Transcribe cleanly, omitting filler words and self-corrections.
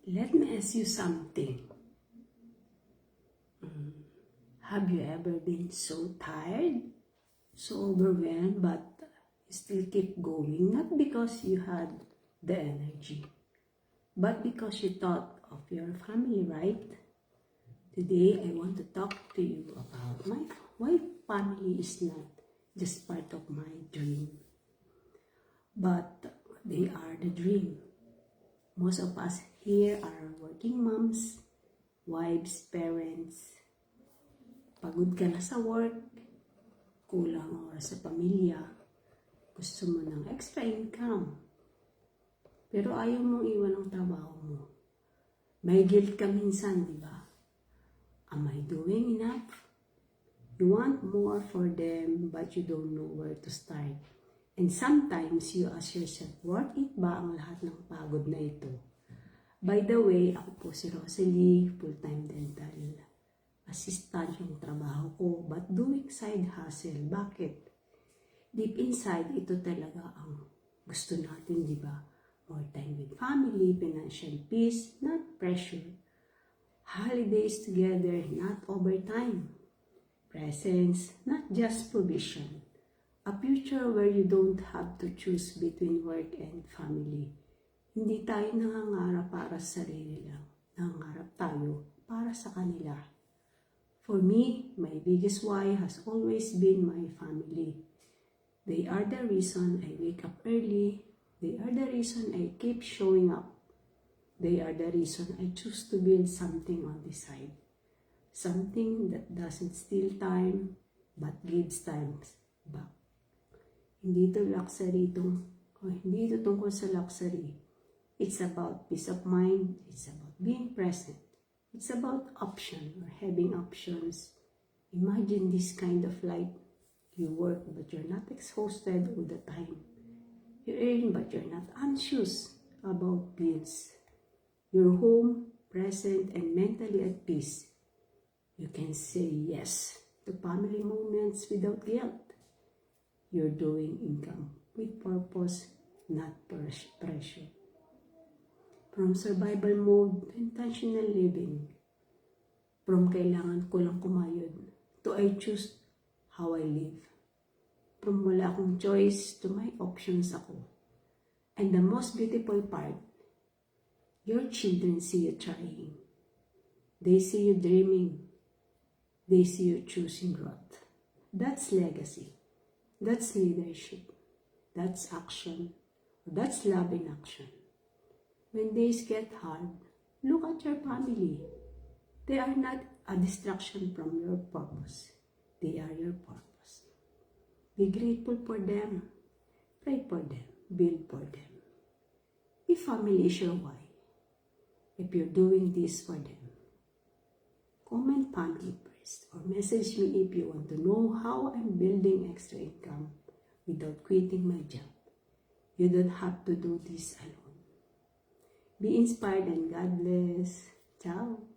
Let me ask you something. Have you ever been so tired, so overwhelmed, but you still keep going? Not because you had the energy, but because you thought of your family, right? Today, I want to talk to you about why family is not just part of my dream, but they are the dream. Most of us here are working moms, wives, parents. Pagod ka na sa work, kulang oras sa pamilya, gusto mo ng extra income, pero ayaw mong iwan ang trabaho mo. May guilt ka minsan, di ba? Am I doing enough? You want more for them, but you don't know where to start. And sometimes you ask yourself, worth it ba ang lahat ng pagod na ito? By the way, ako po si Rosalie, full-time dental assistant yung trabaho ko, but doing side hustle. Bakit? Deep inside, ito talaga ang gusto natin, di ba? More time with family, financial peace, not pressure. Holidays together, not overtime. Presence, not just provision. A future where you don't have to choose between work and family. Hindi tayo nangangarap para sa sarili lang. Nangangarap tayo para sa kanila. For me, my biggest why has always been my family. They are the reason I wake up early. They are the reason I keep showing up. They are the reason I choose to build something on the side. Something that doesn't steal time, but gives time back. Hindi ito hindi ito tungkol sa luxury. It's about peace of mind. It's about being present. It's about option or having options. Imagine this kind of life. You work but you're not exhausted all the time. You earn but you're not anxious about bills. You're home, present, and mentally at peace. You can say yes to family moments without guilt. You're doing income with purpose, not pressure. From survival mode to intentional living. From kailangan ko lang kumayod to I choose how I live. From wala akong choice to may options ako. And the most beautiful part, your children see you trying. They see you dreaming. They see you choosing growth. That's legacy. That's leadership. That's action. That's love in action. When days get hard, look at your family. They are not a distraction from your purpose. They are your purpose. Be grateful for them. Pray for them. Build for them. If family is your why, if you're doing this for them, comment family first or message me if you want to know how I'm building extra income without quitting my job. You don't have to do this alone. Be inspired and God bless. Ciao.